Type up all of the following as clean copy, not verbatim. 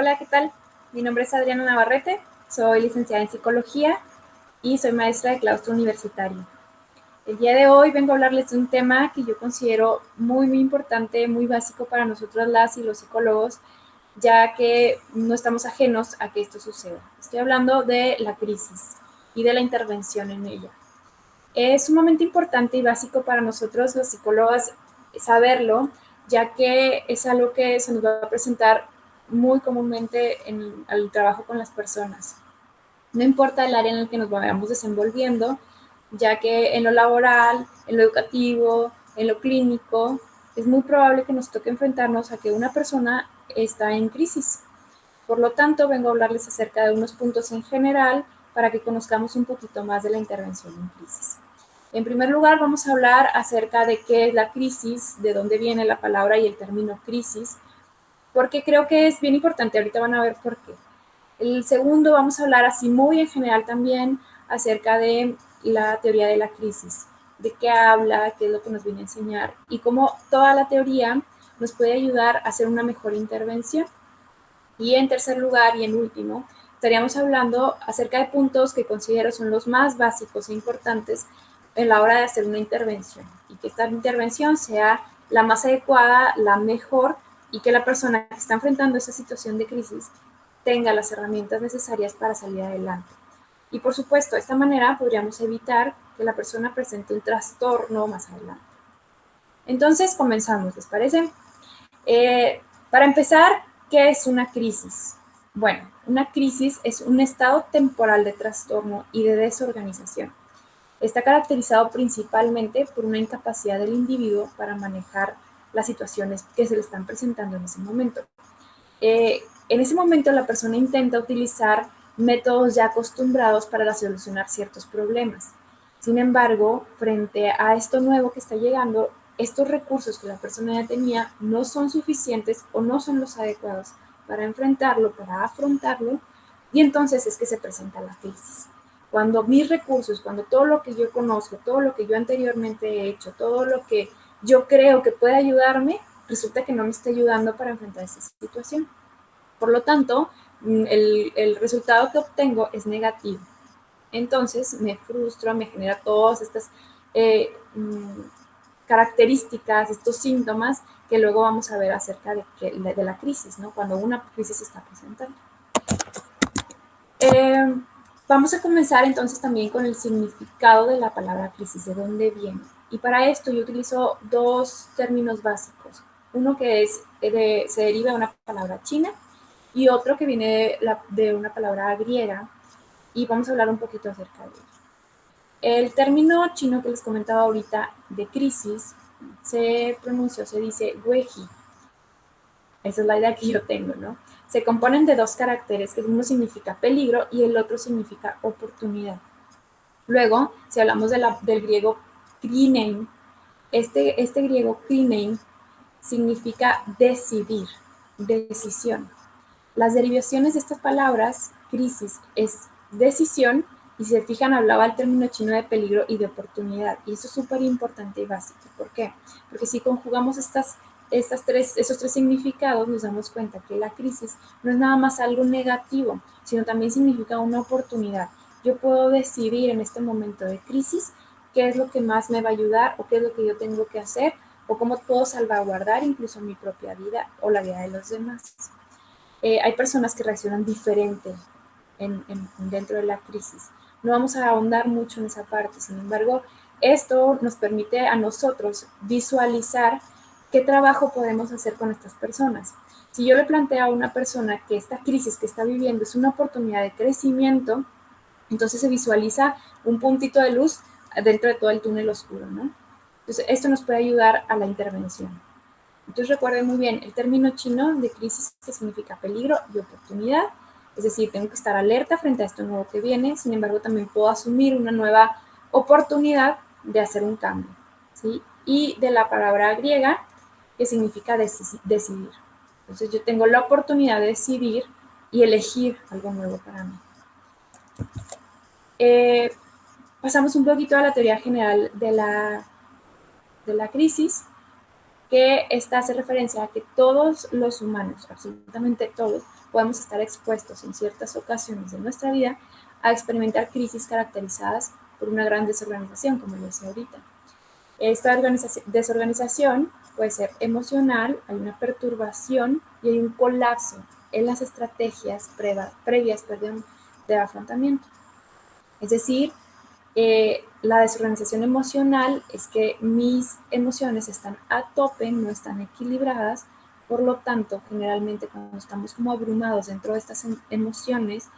Hola, ¿qué tal? Mi nombre es Adriana Navarrete, soy licenciada en Psicología y soy maestra de claustro universitario. El día de hoy vengo a hablarles de un tema que yo considero muy importante, muy básico para nosotros las y los psicólogos, ya que no estamos ajenos a que esto suceda. Estoy hablando de la crisis y de la intervención en ella. Es sumamente importante y básico para nosotros los psicólogos saberlo, ya que es algo que se nos va a presentar muy comúnmente en el trabajo con las personas. No importa el área en el que nos vayamos desenvolviendo, ya que en lo laboral, en lo educativo, en lo clínico, es muy probable que nos toque enfrentarnos a que una persona está en crisis. Por lo tanto, vengo a hablarles acerca de unos puntos en general para que conozcamos un poquito más de la intervención en crisis. En primer lugar, vamos a hablar acerca de qué es la crisis, de dónde viene la palabra y el término crisis, porque creo que es bien importante. Ahorita van a ver por qué. El segundo, vamos a hablar así muy en general también acerca de la teoría de la crisis, de qué habla, qué es lo que nos viene a enseñar y cómo toda la teoría nos puede ayudar a hacer una mejor intervención. Y en tercer lugar y en último, estaríamos hablando acerca de puntos que considero son los más básicos e importantes en la hora de hacer una intervención y que esta intervención sea la más adecuada, la mejor y que la persona que está enfrentando esa situación de crisis tenga las herramientas necesarias para salir adelante. Y por supuesto, de esta manera podríamos evitar que la persona presente un trastorno más adelante. Entonces, comenzamos, ¿les parece? Para empezar, ¿qué es una crisis? Bueno, una crisis es un estado temporal de trastorno y de desorganización. Está caracterizado principalmente por una incapacidad del individuo para manejar las situaciones que se le están presentando en ese momento. En ese momento la persona intenta utilizar métodos ya acostumbrados para solucionar ciertos problemas. Sin embargo, frente a esto nuevo que está llegando, estos recursos que la persona ya tenía no son suficientes o no son los adecuados para enfrentarlo, para afrontarlo, y entonces es que se presenta la crisis. Cuando mis recursos, cuando todo lo que yo conozco, todo lo que yo anteriormente he hecho, todo lo que yo creo que puede ayudarme, resulta que no me está ayudando para enfrentar esa situación. Por lo tanto, el resultado que obtengo es negativo. Entonces me frustro, me genera todas estas características, estos síntomas que luego vamos a ver acerca de la crisis, ¿no? Cuando una crisis se está presentando. Vamos a comenzar entonces también con el significado de la palabra crisis, de dónde viene. Y para esto yo utilizo dos términos básicos. Uno que se deriva de una palabra china y otro que viene de una palabra griega. Y vamos a hablar un poquito acerca de ello. El término chino que les comentaba ahorita de crisis se dice weji. Esa es la idea que yo tengo, ¿no? Se componen de dos caracteres, que uno significa peligro y el otro significa oportunidad. Luego, si hablamos del griego krinein, este griego krinein significa decidir, decisión. Las derivaciones de estas palabras, crisis, es decisión, y si se fijan, hablaba el término chino de peligro y de oportunidad. Y eso es súper importante y básico. ¿Por qué? Porque si conjugamos esos tres significados, nos damos cuenta que la crisis no es nada más algo negativo, sino también significa una oportunidad. Yo puedo decidir en este momento de crisis qué es lo que más me va a ayudar o qué es lo que yo tengo que hacer o cómo puedo salvaguardar incluso mi propia vida o la vida de los demás. Hay personas que reaccionan diferente dentro de la crisis. No vamos a ahondar mucho en esa parte, sin embargo, esto nos permite a nosotros visualizar qué trabajo podemos hacer con estas personas. Si yo le planteo a una persona que esta crisis que está viviendo es una oportunidad de crecimiento, entonces se visualiza un puntito de luz dentro de todo el túnel oscuro, ¿no? Entonces, esto nos puede ayudar a la intervención. Entonces recuerden muy bien el término chino de crisis, que significa peligro y oportunidad. Es decir, tengo que estar alerta frente a esto nuevo que viene, sin embargo también puedo asumir una nueva oportunidad de hacer un cambio, ¿sí? Y de la palabra griega, que significa decidir. Entonces yo tengo la oportunidad de decidir y elegir algo nuevo para mí. Pasamos un poquito a la teoría general de la crisis. que esta hace referencia a que todos los humanos, absolutamente todos, podemos estar expuestos en ciertas ocasiones de nuestra vida a experimentar crisis caracterizadas por una gran desorganización, como lo decía ahorita. Esta desorganización puede ser emocional, hay una perturbación y hay un colapso en las estrategias previas de afrontamiento. Es decir, la desorganización emocional es que mis emociones están a tope, no están equilibradas, por lo tanto, generalmente cuando estamos como abrumados dentro de estas emociones,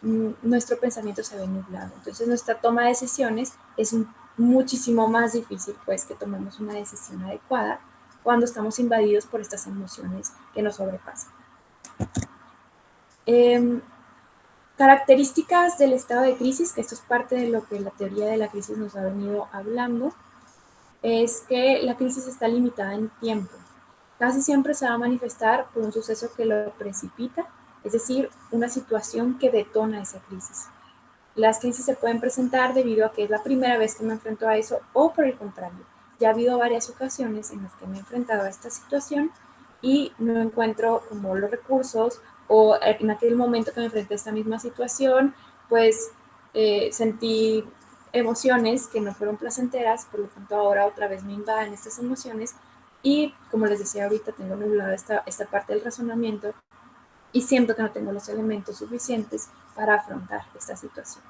nuestro pensamiento se ve nublado. Entonces nuestra toma de decisiones es muchísimo más difícil pues que tomemos una decisión adecuada cuando estamos invadidos por estas emociones que nos sobrepasan. Características del estado de crisis, que esto es parte de lo que la teoría de la crisis nos ha venido hablando, es que la crisis está limitada en tiempo. Casi siempre se va a manifestar por un suceso que lo precipita, es decir, una situación que detona esa crisis. Las crisis se pueden presentar debido a que es la primera vez que me enfrento a eso o por el contrario. Ya ha habido varias ocasiones en las que me he enfrentado a esta situación y no encuentro como los recursos o en aquel momento que me enfrenté a esta misma situación, pues sentí emociones que no fueron placenteras, por lo tanto ahora otra vez me invaden estas emociones y como les decía ahorita tengo nublada esta parte del razonamiento y siento que no tengo los elementos suficientes para afrontar esta situación.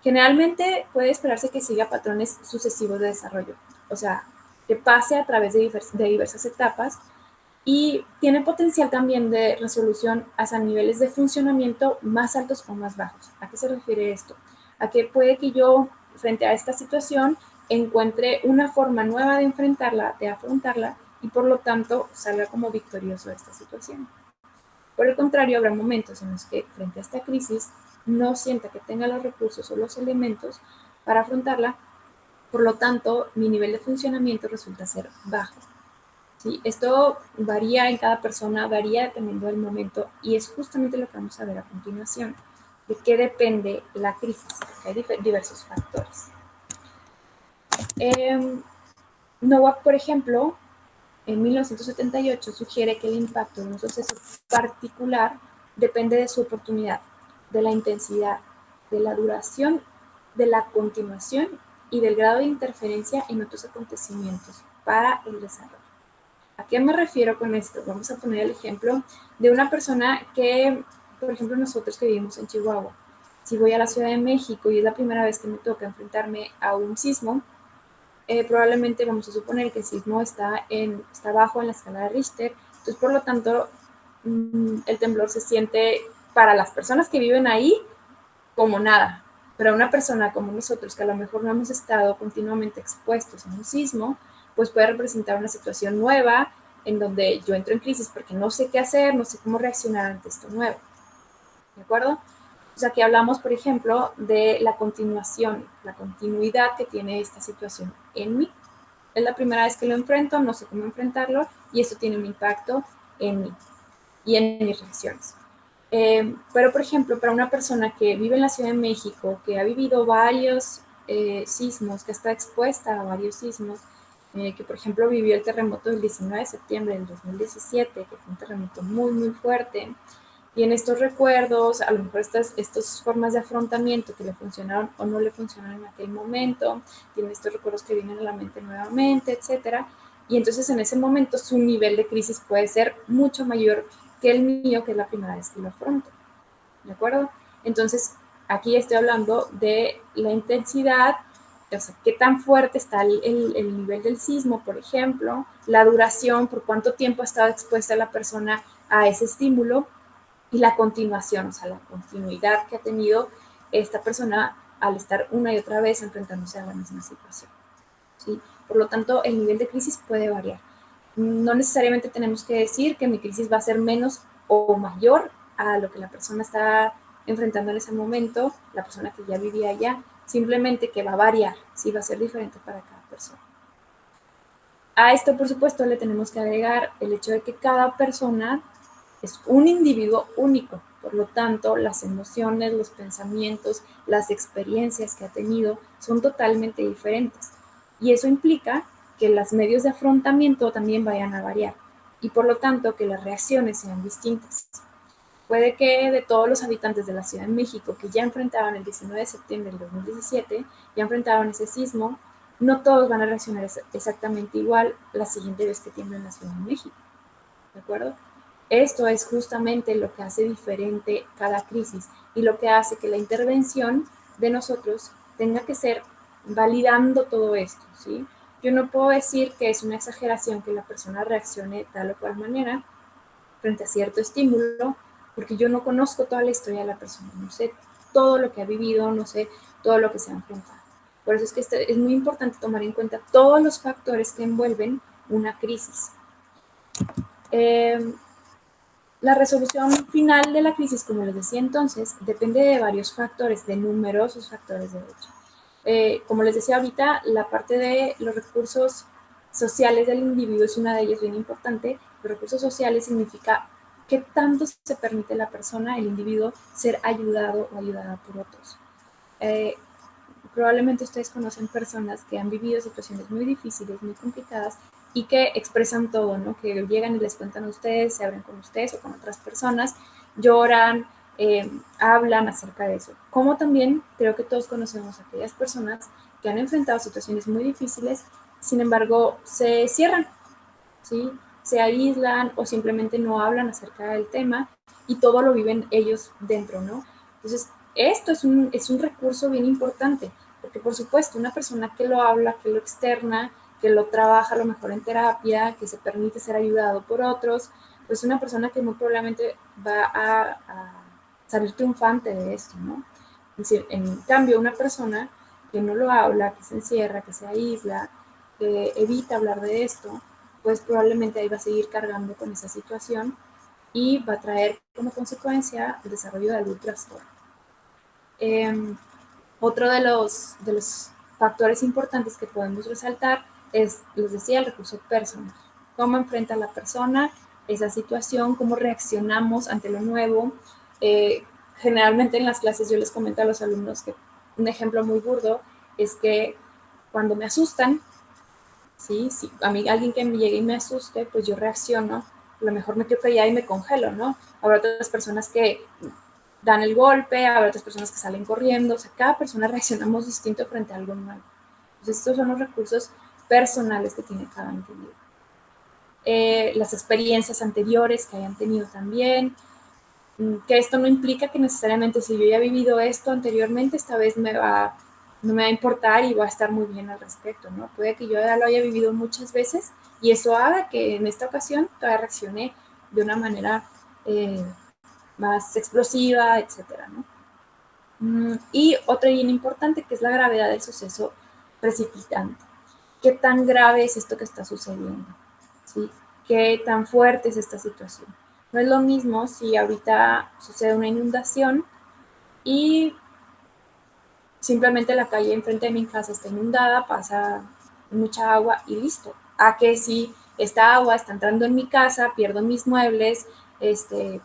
Generalmente puede esperarse que siga patrones sucesivos de desarrollo, o sea, que pase a través de diversas etapas y tiene potencial también de resolución hasta niveles de funcionamiento más altos o más bajos. ¿A qué se refiere esto? A que puede que yo, frente a esta situación, encuentre una forma nueva de enfrentarla, de afrontarla, y por lo tanto salga como victorioso de esta situación. Por el contrario, habrá momentos en los que, frente a esta crisis, no sienta que tenga los recursos o los elementos para afrontarla, por lo tanto, mi nivel de funcionamiento resulta ser bajo. ¿Sí? Esto varía en cada persona, varía dependiendo del momento, y es justamente lo que vamos a ver a continuación, de qué depende la crisis, porque hay diversos factores. Nowak, por ejemplo, en 1978 sugiere que el impacto de un suceso particular depende de su oportunidad, de la intensidad, de la duración, de la continuación y del grado de interferencia en otros acontecimientos para el desarrollo. ¿A qué me refiero con esto? Vamos a poner el ejemplo de una persona que, por ejemplo, nosotros que vivimos en Chihuahua, si voy a la Ciudad de México y es la primera vez que me toca enfrentarme a un sismo, probablemente vamos a suponer que el sismo está bajo en la escala de Richter, entonces por lo tanto el temblor se siente para las personas que viven ahí como nada, pero una persona como nosotros que a lo mejor no hemos estado continuamente expuestos a un sismo, pues puede representar una situación nueva en donde yo entro en crisis porque no sé qué hacer, no sé cómo reaccionar ante esto nuevo, ¿de acuerdo? O sea, aquí hablamos, por ejemplo, de la continuación, la continuidad que tiene esta situación en mí. Es la primera vez que lo enfrento, no sé cómo enfrentarlo y esto tiene un impacto en mí y en mis reacciones. Pero, por ejemplo, para una persona que vive en la Ciudad de México, que ha vivido varios sismos, que está expuesta a varios sismos, que, por ejemplo, vivió el terremoto del 19 de septiembre del 2017, que fue un terremoto muy, muy fuerte, y en estos recuerdos, a lo mejor estas formas de afrontamiento que le funcionaron o no le funcionaron en aquel momento, tiene estos recuerdos que vienen a la mente nuevamente, etcétera. Y entonces en ese momento su nivel de crisis puede ser mucho mayor que el mío, que es la primera vez que lo afronto. ¿De acuerdo? Entonces, aquí estoy hablando de la intensidad, o sea, qué tan fuerte está el nivel del sismo, por ejemplo, la duración, por cuánto tiempo ha estado expuesta la persona a ese estímulo, y la continuación, o sea, la continuidad que ha tenido esta persona al estar una y otra vez enfrentándose a la misma situación. ¿Sí? Por lo tanto, el nivel de crisis puede variar. No necesariamente tenemos que decir que mi crisis va a ser menos o mayor a lo que la persona está enfrentando en ese momento, la persona que ya vivía allá, simplemente que va a variar, sí va a ser diferente para cada persona. A esto, por supuesto, le tenemos que agregar el hecho de que cada persona es un individuo único, por lo tanto, las emociones, los pensamientos, las experiencias que ha tenido son totalmente diferentes. Y eso implica que los medios de afrontamiento también vayan a variar y por lo tanto que las reacciones sean distintas. Puede que de todos los habitantes de la Ciudad de México que ya enfrentaban el 19 de septiembre del 2017, ya enfrentaban ese sismo, no todos van a reaccionar exactamente igual la siguiente vez que tiembla en la Ciudad de México, ¿de acuerdo? Esto es justamente lo que hace diferente cada crisis y lo que hace que la intervención de nosotros tenga que ser validando todo esto, ¿sí? Yo no puedo decir que es una exageración que la persona reaccione tal o cual manera frente a cierto estímulo, porque yo no conozco toda la historia de la persona, no sé todo lo que ha vivido, no sé todo lo que se ha enfrentado. Por eso es que es muy importante tomar en cuenta todos los factores que envuelven una crisis. La resolución final de la crisis, como les decía entonces, depende de varios factores, de numerosos factores de hecho. Como les decía ahorita, la parte de los recursos sociales del individuo es una de ellas bien importante. Los recursos sociales significa qué tanto se permite a la persona, el individuo, ser ayudado o ayudada por otros. Probablemente ustedes conocen personas que han vivido situaciones muy difíciles, muy complicadas, y que expresan todo, ¿no? Que llegan y les cuentan a ustedes, se abren con ustedes o con otras personas, lloran, hablan acerca de eso. Como también creo que todos conocemos a aquellas personas que han enfrentado situaciones muy difíciles, sin embargo, se cierran, ¿sí? Se aíslan o simplemente no hablan acerca del tema y todo lo viven ellos dentro, ¿no? Entonces, esto es un recurso bien importante, porque por supuesto, una persona que lo habla, que lo externa, que lo trabaja a lo mejor en terapia, que se permite ser ayudado por otros, pues una persona que muy probablemente va a salir triunfante de esto, ¿no? Es decir, en cambio, una persona que no lo habla, que se encierra, que se aísla, que evita hablar de esto, pues probablemente ahí va a seguir cargando con esa situación y va a traer como consecuencia el desarrollo de algún trastorno. Otro de los factores importantes que podemos resaltar es, les decía, el recurso personal. Cómo enfrenta la persona esa situación, cómo reaccionamos ante lo nuevo. Generalmente en las clases yo les comento a los alumnos que un ejemplo muy burdo es que cuando me asustan, ¿sí? Si a mí alguien que me llegue y me asuste, pues yo reacciono, a lo mejor me quedo callada y me congelo, ¿no? Habrá otras personas que dan el golpe, habrá otras personas que salen corriendo, o sea, cada persona reaccionamos distinto frente a algo nuevo. Entonces, estos son los recursos personales que tiene cada individuo. Las experiencias anteriores que hayan tenido también, que esto no implica que necesariamente si yo ya he vivido esto anteriormente, esta vez no me va a importar y va a estar muy bien al respecto, ¿no? Puede que yo ya lo haya vivido muchas veces y eso haga que en esta ocasión todavía reaccione de una manera más explosiva, etcétera, ¿no? Y otra bien importante que es la gravedad del suceso precipitante. ¿Qué tan grave es esto que está sucediendo? ¿Sí? ¿Qué tan fuerte es esta situación? No es lo mismo si ahorita sucede una inundación y simplemente la calle enfrente de mi casa está inundada, pasa mucha agua y listo. A que si esta agua está entrando en mi casa, pierdo mis muebles,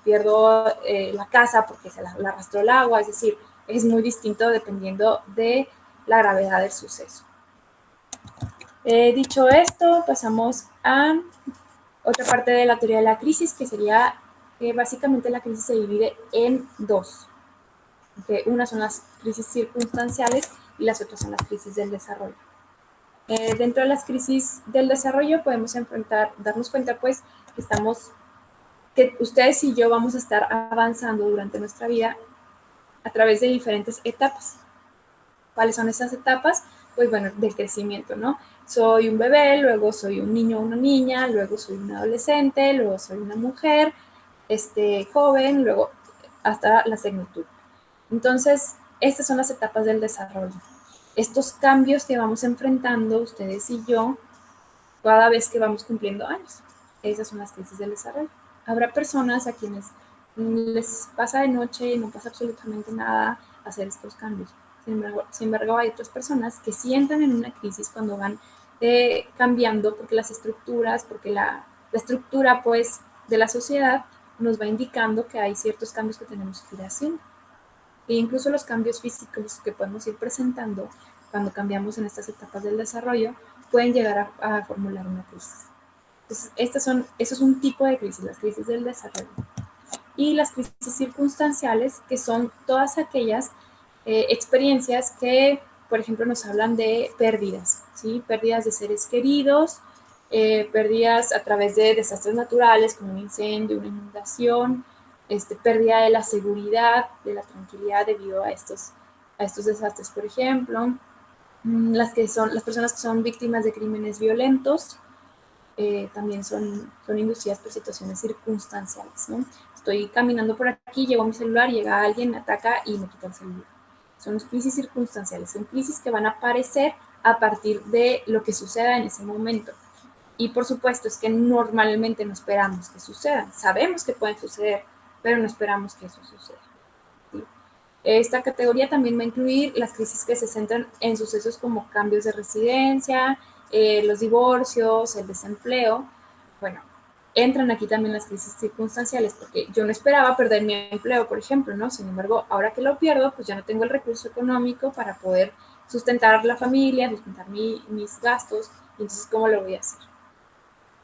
pierdo la casa porque se la arrastró el agua, es decir, es muy distinto dependiendo de la gravedad del suceso. Dicho esto, pasamos a otra parte de la teoría de la crisis, que sería que básicamente la crisis se divide en dos. Que una son las crisis circunstanciales y las otras son las crisis del desarrollo. Dentro de las crisis del desarrollo podemos darnos cuenta pues que ustedes y yo vamos a estar avanzando durante nuestra vida a través de diferentes etapas. ¿Cuáles son esas etapas? Pues bueno, del crecimiento, ¿no? Soy un bebé, luego soy un niño o una niña, luego soy un adolescente, luego soy una mujer, joven, luego hasta la senectud. Entonces, estas son las etapas del desarrollo. Estos cambios que vamos enfrentando ustedes y yo cada vez que vamos cumpliendo años. Esas son las crisis del desarrollo. Habrá personas a quienes les pasa de noche y no pasa absolutamente nada hacer estos cambios. Sin embargo, hay otras personas que sí entran en una crisis cuando van cambiando porque las estructuras, porque la estructura pues de la sociedad nos va indicando que hay ciertos cambios que tenemos que ir haciendo. E incluso los cambios físicos que podemos ir presentando cuando cambiamos en estas etapas del desarrollo, pueden llegar a formular una crisis. Entonces, eso es un tipo de crisis, las crisis del desarrollo. Y las crisis circunstanciales, que son todas aquellas experiencias que, por ejemplo, nos hablan de pérdidas, ¿sí? Pérdidas de seres queridos, pérdidas a través de desastres naturales como un incendio, una inundación, pérdida de la seguridad, de la tranquilidad debido a estos desastres, por ejemplo. Las personas que son víctimas de crímenes violentos también son inducidas por situaciones circunstanciales, ¿no? Estoy caminando por aquí, llevo mi celular, llega alguien, me ataca y me quita el celular. Son crisis circunstanciales, son crisis que van a aparecer a partir de lo que suceda en ese momento. Y por supuesto es que normalmente no esperamos que sucedan, sabemos que pueden suceder, pero no esperamos que eso suceda. ¿Sí? Esta categoría también va a incluir las crisis que se centran en sucesos como cambios de residencia, los divorcios, el desempleo. Bueno, entran aquí también las crisis circunstanciales, porque yo no esperaba perder mi empleo, por ejemplo, ¿no? Sin embargo, ahora que lo pierdo, pues ya no tengo el recurso económico para poder sustentar la familia, sustentar mis gastos, y entonces, ¿cómo lo voy a hacer?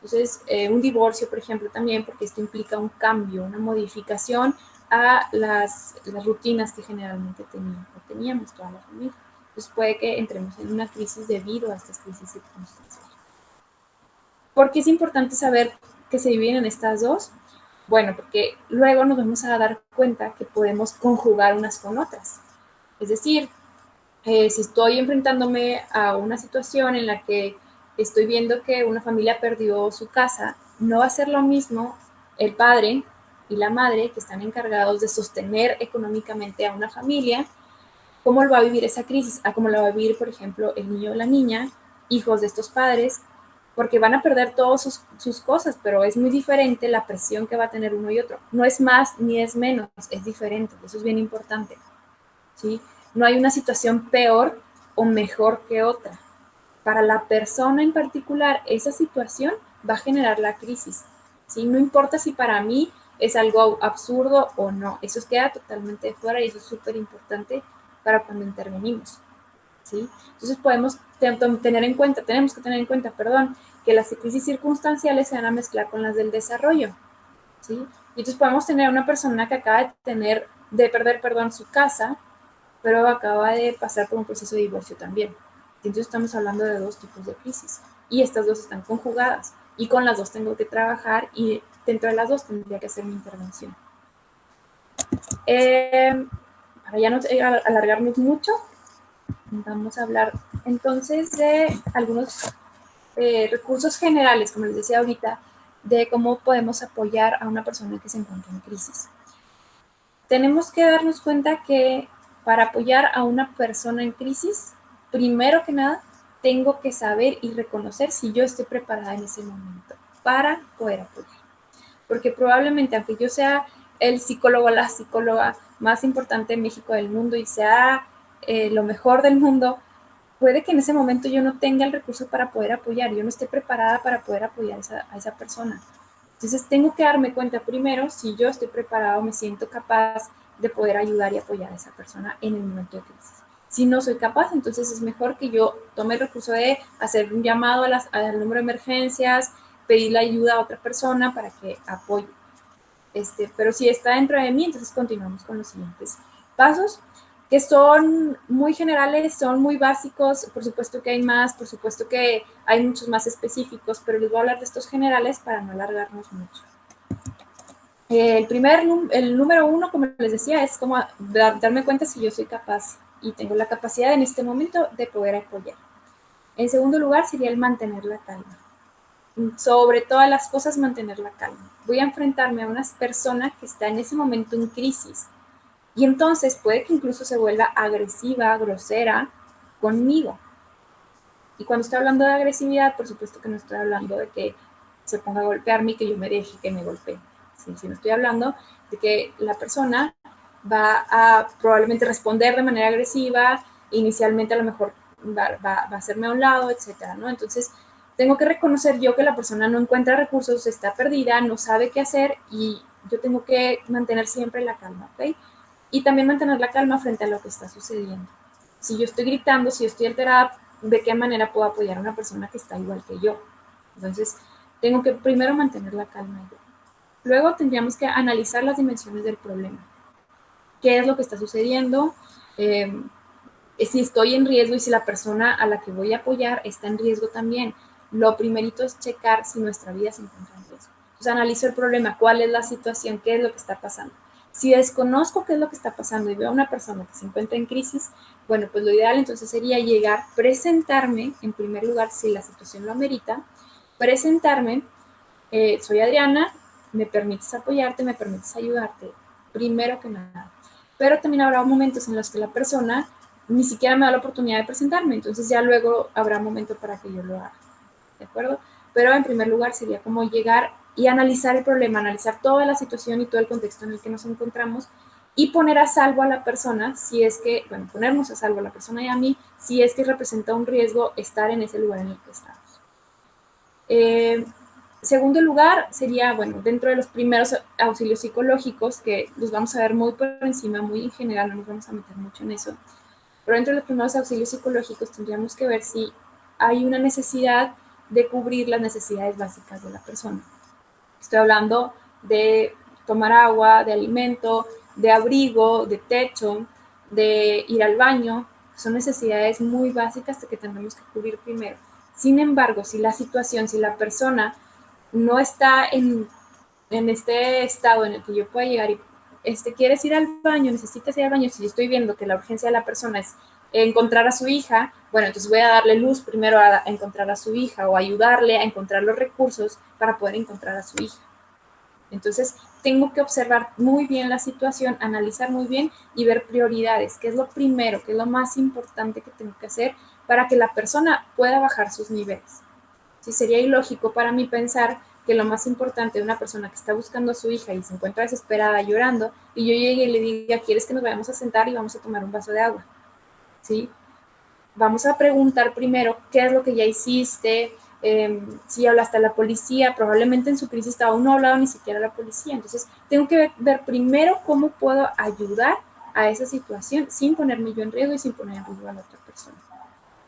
Entonces, un divorcio, por ejemplo, también, porque esto implica un cambio, una modificación a las rutinas que generalmente teníamos toda la familia. Entonces, puede que entremos en una crisis debido a estas crisis circunstanciales. ¿Por qué es importante saber que se dividen en estas dos? Bueno, porque luego nos vamos a dar cuenta que podemos conjugar unas con otras. Es decir, si estoy enfrentándome a una situación en la que estoy viendo que una familia perdió su casa, no va a ser lo mismo el padre y la madre que están encargados de sostener económicamente a una familia, cómo lo va a vivir esa crisis, a cómo lo va a vivir, por ejemplo, el niño o la niña, hijos de estos padres, porque van a perder todas sus cosas, pero es muy diferente la presión que va a tener uno y otro. No es más ni es menos, es diferente, eso es bien importante, ¿sí? No hay una situación peor o mejor que otra. Para la persona en particular, esa situación va a generar la crisis, ¿sí? No importa si para mí es algo absurdo o no, eso queda totalmente fuera y eso es súper importante para cuando intervenimos, ¿sí? Entonces tenemos que tener en cuenta, que las crisis circunstanciales se van a mezclar con las del desarrollo, ¿sí? Y entonces podemos tener una persona que acaba de perder, su casa, pero acaba de pasar por un proceso de divorcio también. Entonces estamos hablando de dos tipos de crisis y estas dos están conjugadas y con las dos tengo que trabajar y dentro de las dos tendría que hacer mi intervención. Para ya no alargarnos mucho, vamos a hablar entonces de algunos recursos generales, como les decía ahorita, de cómo podemos apoyar a una persona que se encuentra en crisis. Tenemos que darnos cuenta que para apoyar a una persona en crisis, primero que nada, tengo que saber y reconocer si yo estoy preparada en ese momento para poder apoyar. Porque probablemente, aunque yo sea el psicólogo o la psicóloga más importante en México del mundo y sea lo mejor del mundo, puede que en ese momento yo no tenga el recurso para poder apoyar, yo no esté preparada para poder apoyar a esa persona. Entonces tengo que darme cuenta primero si yo estoy preparado, me siento capaz de poder ayudar y apoyar a esa persona en el momento de crisis. Si no soy capaz, entonces es mejor que yo tome el recurso de hacer un llamado al número de emergencias, pedirle ayuda a otra persona para que apoye. Pero si está dentro de mí, entonces continuamos con los siguientes pasos, que son muy generales, son muy básicos, por supuesto que hay más, por supuesto que hay muchos más específicos, pero les voy a hablar de estos generales para no alargarnos mucho. El número uno, como les decía, es como darme cuenta si yo soy capaz y tengo la capacidad en este momento de poder apoyar. En segundo lugar, sería el mantener la calma. Sobre todas las cosas, mantener la calma. Voy a enfrentarme a una persona que está en ese momento en crisis y entonces puede que incluso se vuelva agresiva, grosera conmigo. Y cuando estoy hablando de agresividad, por supuesto que no estoy hablando de que se ponga a golpearme y que yo me deje que me golpee. Sino estoy hablando de que la persona va a probablemente responder de manera agresiva, inicialmente a lo mejor va a hacerme a un lado, etcétera, ¿no? Entonces, tengo que reconocer yo que la persona no encuentra recursos, está perdida, no sabe qué hacer y yo tengo que mantener siempre la calma, ¿ok? Y también mantener la calma frente a lo que está sucediendo. Si yo estoy gritando, si yo estoy alterada, ¿de qué manera puedo apoyar a una persona que está igual que yo? Entonces, tengo que primero mantener la calma yo. Luego tendríamos que analizar las dimensiones del problema. ¿Qué es lo que está sucediendo? Si estoy en riesgo y si la persona a la que voy a apoyar está en riesgo también. Lo primerito es checar si nuestra vida se encuentra en riesgo. Entonces analizo el problema, cuál es la situación, qué es lo que está pasando. Si desconozco qué es lo que está pasando y veo a una persona que se encuentra en crisis, bueno, pues lo ideal entonces sería llegar, presentarme, en primer lugar, si la situación lo amerita, presentarme, soy Adriana, me permites apoyarte, me permites ayudarte, primero que nada. Pero también habrá momentos en los que la persona ni siquiera me da la oportunidad de presentarme, entonces ya luego habrá momento para que yo lo haga, ¿de acuerdo? Pero en primer lugar sería como llegar y analizar el problema, analizar toda la situación y todo el contexto en el que nos encontramos y poner a salvo a la persona si es que, bueno, ponernos a salvo a la persona y a mí si es que representa un riesgo estar en ese lugar en el que estamos. Segundo lugar sería, bueno, dentro de los primeros auxilios psicológicos, que los vamos a ver muy por encima, muy en general, no nos vamos a meter mucho en eso, pero dentro de los primeros auxilios psicológicos tendríamos que ver si hay una necesidad de cubrir las necesidades básicas de la persona. Estoy hablando de tomar agua, de alimento, de abrigo, de techo, de ir al baño. Son necesidades muy básicas que tendremos que cubrir primero. Sin embargo, si la situación, si la persona no está en este estado en el que yo pueda llegar y quieres ir al baño, necesitas ir al baño, si yo estoy viendo que la urgencia de la persona es encontrar a su hija, bueno, entonces voy a darle luz primero a encontrar a su hija o ayudarle a encontrar los recursos para poder encontrar a su hija. Entonces, tengo que observar muy bien la situación, analizar muy bien y ver prioridades, qué es lo primero, qué es lo más importante que tengo que hacer para que la persona pueda bajar sus niveles. Sí, sería ilógico para mí pensar que lo más importante de una persona que está buscando a su hija y se encuentra desesperada llorando y yo llegue y le diga, ¿quieres que nos vayamos a sentar y vamos a tomar un vaso de agua? ¿Sí? Vamos a preguntar primero qué es lo que ya hiciste, si hablaste a la policía, probablemente en su crisis aún no ha hablado ni siquiera a la policía. Entonces, tengo que ver primero cómo puedo ayudar a esa situación sin ponerme yo en riesgo y sin poner en riesgo a la otra persona.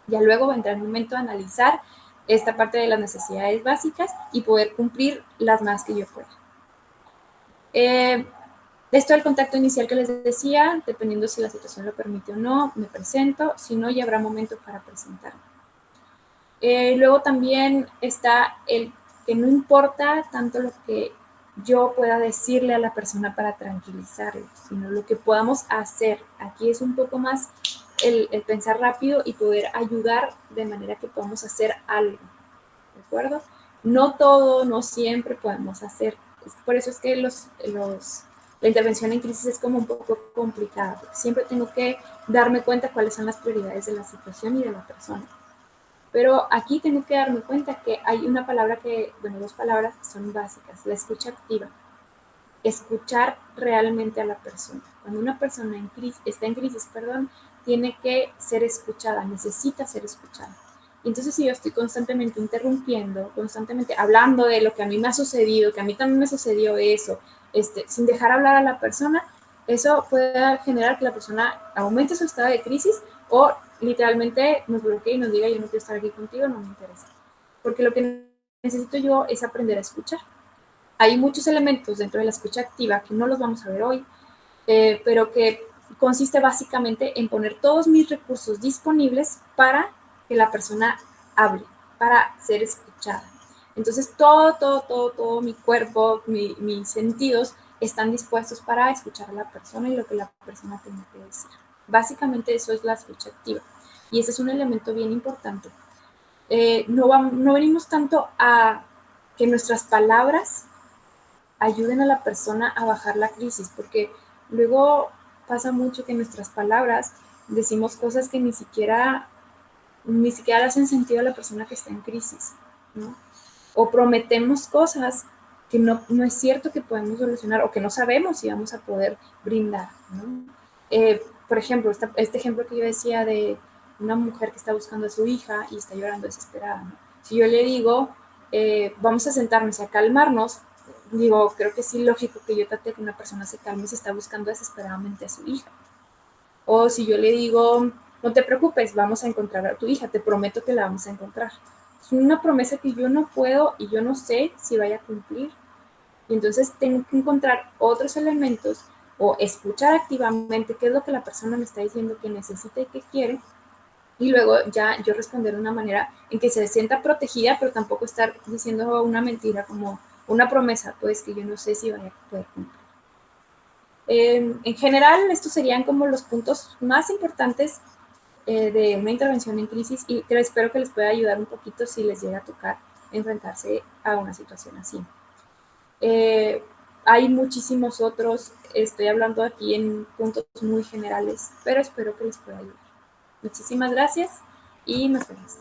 Ya luego vendrá el momento de analizar esta parte de las necesidades básicas y poder cumplir las más que yo pueda. Esto del contacto inicial que les decía, dependiendo si la situación lo permite o no, me presento, si no, ya habrá momento para presentarme. Luego también está el que no importa tanto lo que yo pueda decirle a la persona para tranquilizarlo, sino lo que podamos hacer. Aquí es un poco más el pensar rápido y poder ayudar de manera que podamos hacer algo, ¿de acuerdo? No todo, no siempre podemos hacer. Por eso es que la intervención en crisis es como un poco complicada, porque siempre tengo que darme cuenta cuáles son las prioridades de la situación y de la persona. Pero aquí tengo que darme cuenta que hay una palabra dos palabras que son básicas, la escucha activa. Escuchar realmente a la persona. Cuando una persona está en crisis, tiene que ser escuchada, necesita ser escuchada. Y entonces si yo estoy constantemente interrumpiendo, constantemente hablando de lo que a mí me ha sucedido, que a mí también me sucedió eso, sin dejar hablar a la persona, eso puede generar que la persona aumente su estado de crisis o literalmente nos bloquee y nos diga, yo no quiero estar aquí contigo, no me interesa. Porque lo que necesito yo es aprender a escuchar. Hay muchos elementos dentro de la escucha activa que no los vamos a ver hoy, pero que consiste básicamente en poner todos mis recursos disponibles para que la persona hable, para ser escuchada. Entonces, todo mi cuerpo, mis sentidos están dispuestos para escuchar a la persona y lo que la persona tiene que decir. Básicamente eso es la escucha activa. Y ese es un elemento bien importante. No venimos tanto a que nuestras palabras ayuden a la persona a bajar la crisis, porque luego pasa mucho que nuestras palabras decimos cosas que ni siquiera le hacen sentido a la persona que está en crisis, ¿no? O prometemos cosas que no es cierto que podemos solucionar o que no sabemos si vamos a poder brindar, ¿no? Por ejemplo, este ejemplo que yo decía de una mujer que está buscando a su hija y está llorando desesperada, ¿no? Si yo le digo, vamos a sentarnos y a calmarnos, digo, creo que es ilógico que yo trate que una persona se calme si está buscando desesperadamente a su hija. O si yo le digo, no te preocupes, vamos a encontrar a tu hija, te prometo que la vamos a encontrar. Es una promesa que yo no puedo y yo no sé si vaya a cumplir. Y entonces tengo que encontrar otros elementos o escuchar activamente qué es lo que la persona me está diciendo que necesita y que quiere, y luego ya yo responder de una manera en que se sienta protegida, pero tampoco estar diciendo una mentira como una promesa, pues que yo no sé si vaya a poder cumplir. En general, estos serían como los puntos más importantes de una intervención en crisis, y espero que les pueda ayudar un poquito si les llega a tocar enfrentarse a una situación así. Eh, Hay muchísimos otros, estoy hablando aquí en puntos muy generales, pero espero que les pueda ayudar. Muchísimas gracias y nos vemos.